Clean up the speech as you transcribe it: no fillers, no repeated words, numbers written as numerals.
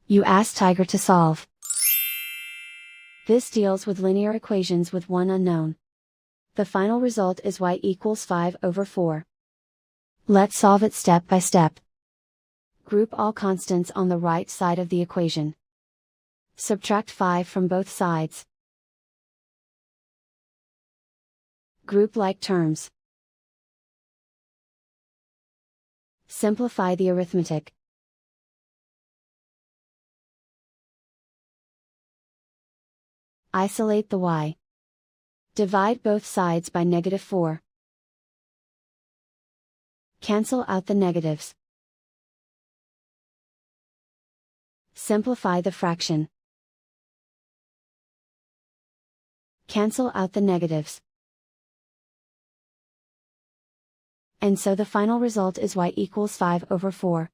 You ask Tiger to solve. This deals with linear equations with one unknown. The final result is y equals 5/4. Let's solve it step by step. Group all constants on the right side of the equation. Subtract 5 from both sides. Group like terms. Simplify the arithmetic. Isolate the y. Divide both sides by -4. Cancel out the negatives. Simplify the fraction. Cancel out the negatives. And so the final result is y equals 5/4.